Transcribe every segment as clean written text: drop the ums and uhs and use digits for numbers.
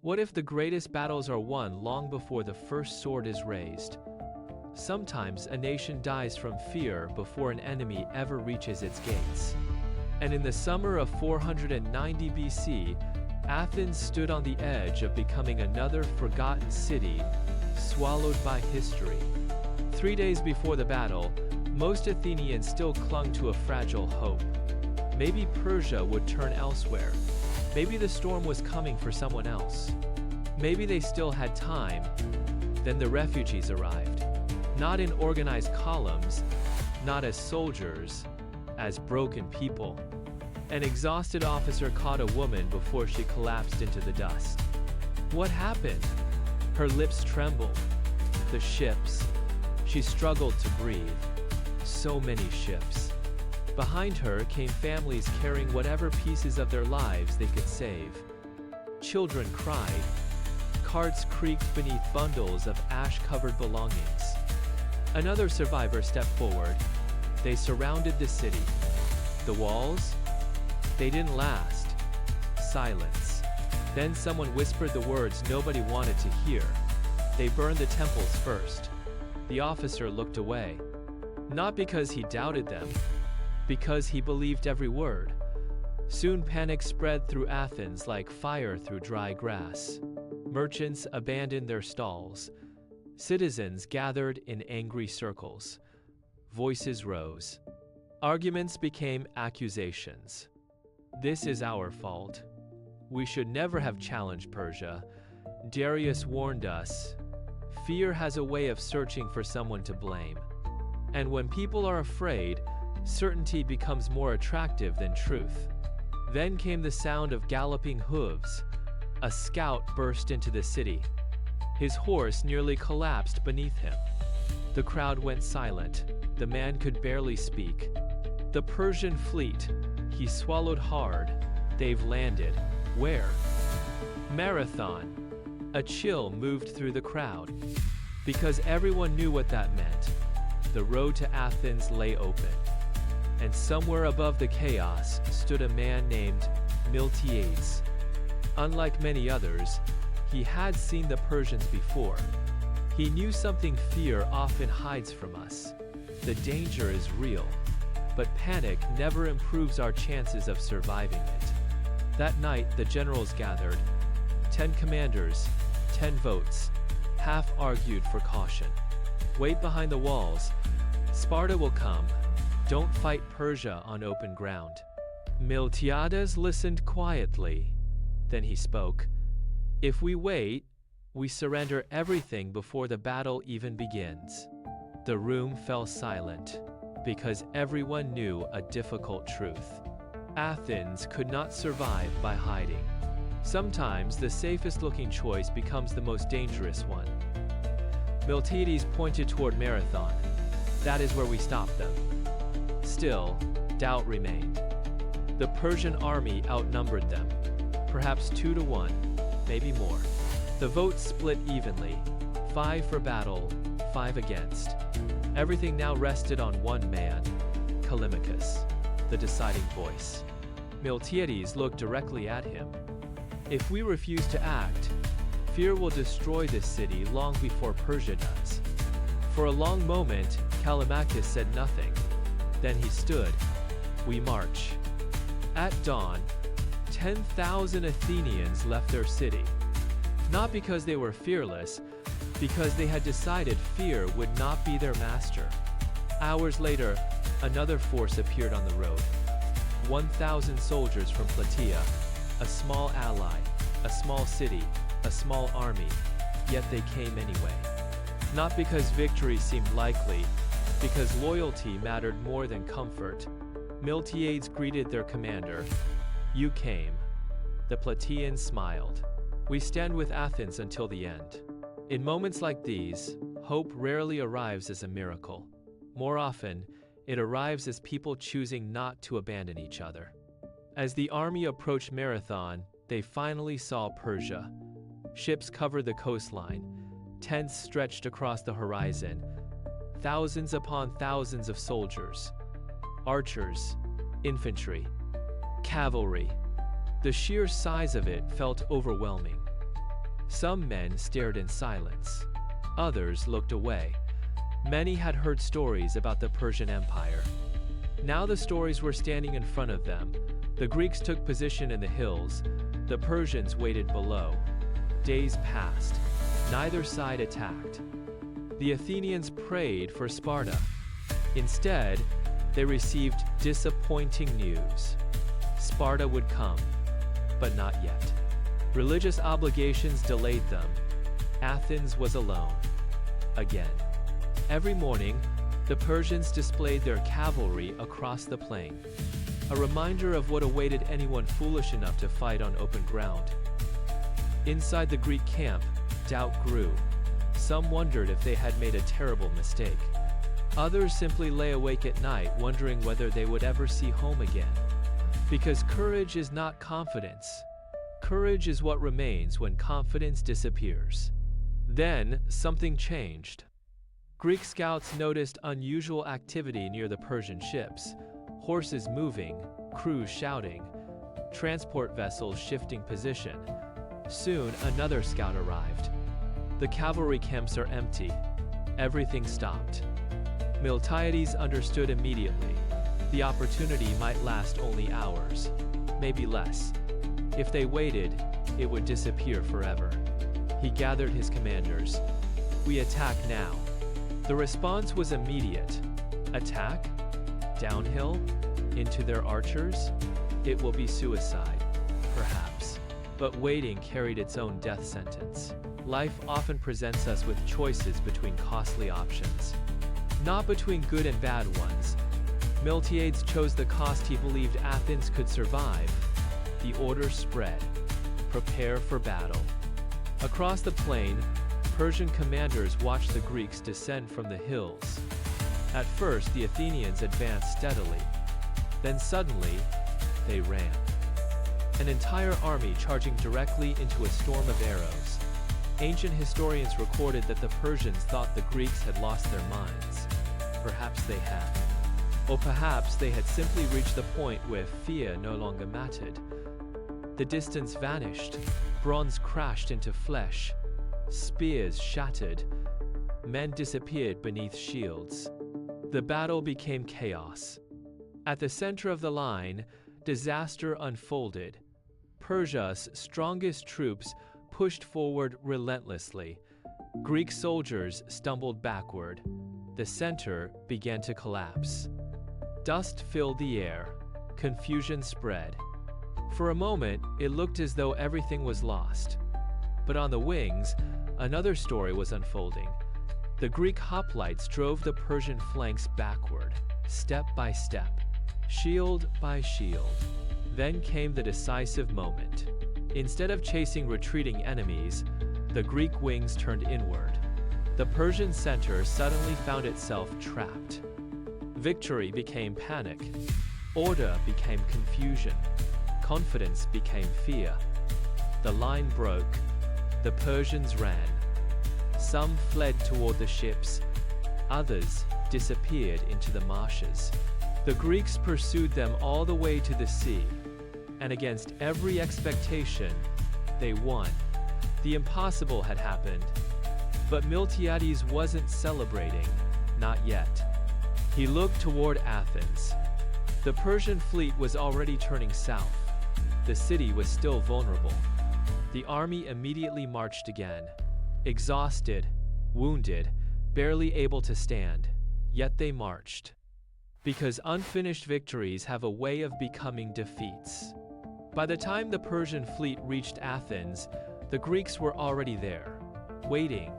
What if the greatest battles are won long before the first sword is raised? Sometimes a nation dies from fear before an enemy ever reaches its gates. And in the summer of 490 BC, Athens stood on the edge of becoming another forgotten city, swallowed by history. 3 days before the battle, most Athenians still clung to a fragile hope. Maybe Persia would turn elsewhere. Maybe the storm was coming for someone else. Maybe they still had time. Then the refugees arrived. Not in organized columns, not as soldiers, as broken people. An exhausted officer caught a woman before she collapsed into the dust. What happened? Her lips trembled. The ships. She struggled to breathe. So many ships. Behind her came families carrying whatever pieces of their lives they could save. Children cried. Carts creaked beneath bundles of ash-covered belongings. Another survivor stepped forward. They surrounded the city. The walls? They didn't last. Silence. Then someone whispered the words nobody wanted to hear. They burned the temples first. The officer looked away. Not because he doubted them, because he believed every word. Soon panic spread through Athens like fire through dry grass. Merchants abandoned their stalls. Citizens gathered in angry circles. Voices rose. Arguments became accusations. This is our fault. We should never have challenged Persia. Darius warned us. Fear has a way of searching for someone to blame. And when people are afraid, certainty becomes more attractive than truth. Then came the sound of galloping hooves. A scout burst into the city. His horse nearly collapsed beneath him. The crowd went silent. The man could barely speak. The Persian fleet. He swallowed hard. They've landed. Where? Marathon. A chill moved through the crowd. Because everyone knew what that meant. The road to Athens lay open. And somewhere above the chaos stood a man named Miltiades. Unlike many others, he had seen the Persians before. He knew something fear often hides from us. The danger is real, but panic never improves our chances of surviving it. That night, the generals gathered. 10 commanders, 10 votes. Half argued for caution. Wait behind the walls. Sparta will come. Don't fight Persia on open ground. Miltiades listened quietly. Then he spoke. If we wait, we surrender everything before the battle even begins. The room fell silent, because everyone knew a difficult truth. Athens could not survive by hiding. Sometimes the safest-looking choice becomes the most dangerous one. Miltiades pointed toward Marathon. That is where we stop them. Still, doubt remained. The Persian army outnumbered them. Perhaps 2 to 1, maybe more. The votes split evenly. 5 for battle, 5 against. Everything now rested on one man, Callimachus, the deciding voice. Miltiades looked directly at him. If we refuse to act, fear will destroy this city long before Persia does. For a long moment, Callimachus said nothing. Then he stood. We march. At dawn, 10,000 Athenians left their city. Not because they were fearless, because they had decided fear would not be their master. Hours later, another force appeared on the road. 1,000 soldiers from Plataea, a small ally, a small city, a small army, yet they came anyway. Not because victory seemed likely, because loyalty mattered more than comfort. Miltiades greeted their commander. You came. The Plataeans smiled. We stand with Athens until the end. In moments like these, hope rarely arrives as a miracle. More often, it arrives as people choosing not to abandon each other. As the army approached Marathon, they finally saw Persia. Ships covered the coastline. Tents stretched across the horizon. Thousands upon thousands of soldiers. Archers, infantry, cavalry. The sheer size of it felt overwhelming. Some men stared in silence. Others looked away. Many had heard stories about the Persian Empire. Now the stories were standing in front of them. The Greeks took position in the hills. The Persians waited below. Days passed. Neither side attacked. The Athenians prayed for Sparta. Instead, they received disappointing news. Sparta would come, but not yet. Religious obligations delayed them. Athens was alone. Again. Every morning, the Persians displayed their cavalry across the plain, a reminder of what awaited anyone foolish enough to fight on open ground. Inside the Greek camp, doubt grew. Some wondered if they had made a terrible mistake. Others simply lay awake at night wondering whether they would ever see home again. Because courage is not confidence. Courage is what remains when confidence disappears. Then, something changed. Greek scouts noticed unusual activity near the Persian ships. Horses moving, crews shouting, transport vessels shifting position. Soon, another scout arrived. The cavalry camps are empty. Everything stopped. Miltiades understood immediately. The opportunity might last only hours, maybe less. If they waited, it would disappear forever. He gathered his commanders. We attack now. The response was immediate. Attack? Downhill? Into their archers? It will be suicide, perhaps. But waiting carried its own death sentence. Life often presents us with choices between costly options. Not between good and bad ones. Miltiades chose the cost he believed Athens could survive. The order spread. Prepare for battle. Across the plain, Persian commanders watched the Greeks descend from the hills. At first, the Athenians advanced steadily. Then suddenly, they ran. An entire army charging directly into a storm of arrows. Ancient historians recorded that the Persians thought the Greeks had lost their minds. Perhaps they had. Or perhaps they had simply reached the point where fear no longer mattered. The distance vanished. Bronze crashed into flesh. Spears shattered. Men disappeared beneath shields. The battle became chaos. At the center of the line, disaster unfolded. Persia's strongest troops pushed forward relentlessly. Greek soldiers stumbled backward. The center began to collapse. Dust filled the air. Confusion spread. For a moment, it looked as though everything was lost. But on the wings, another story was unfolding. The Greek hoplites drove the Persian flanks backward, step by step, shield by shield. Then came the decisive moment. Instead of chasing retreating enemies, the Greek wings turned inward. The Persian center suddenly found itself trapped. Victory became panic. Order became confusion. Confidence became fear. The line broke. The Persians ran. Some fled toward the ships. Others disappeared into the marshes. The Greeks pursued them all the way to the sea. And against every expectation, they won. The impossible had happened. But Miltiades wasn't celebrating. Not yet. He looked toward Athens. The Persian fleet was already turning south. The city was still vulnerable. The army immediately marched again. Exhausted, wounded, barely able to stand. Yet they marched. Because unfinished victories have a way of becoming defeats. By the time the Persian fleet reached Athens, the Greeks were already there, waiting,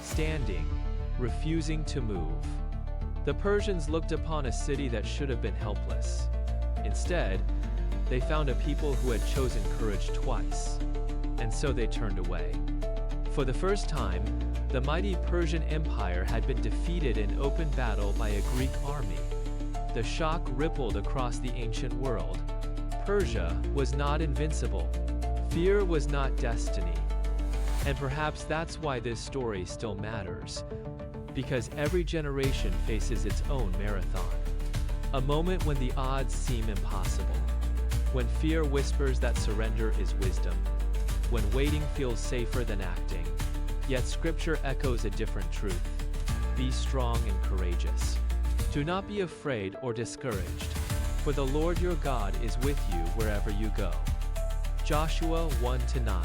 standing, refusing to move. The Persians looked upon a city that should have been helpless. Instead, they found a people who had chosen courage twice, and so they turned away. For the first time, the mighty Persian Empire had been defeated in open battle by a Greek army. The shock rippled across the ancient world. Persia was not invincible. Fear was not destiny. And perhaps that's why this story still matters. Because every generation faces its own marathon. A moment when the odds seem impossible. When fear whispers that surrender is wisdom. when waiting feels safer than acting. Yet Scripture echoes a different truth. Be strong and courageous. Do not be afraid or discouraged, for the Lord your God is with you wherever you go. Joshua 1-9.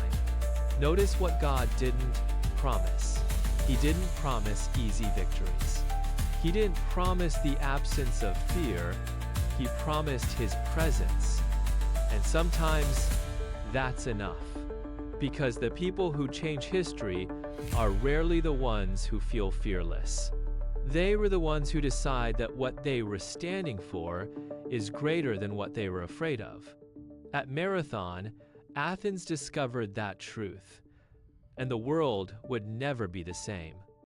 Notice what God didn't promise. He didn't promise easy victories. He didn't promise the absence of fear. He promised His presence. And sometimes that's enough. Because the people who change history are rarely the ones who feel fearless. They were the ones who decide that what they were standing for is greater than what they were afraid of. At Marathon, Athens discovered that truth, and the world would never be the same.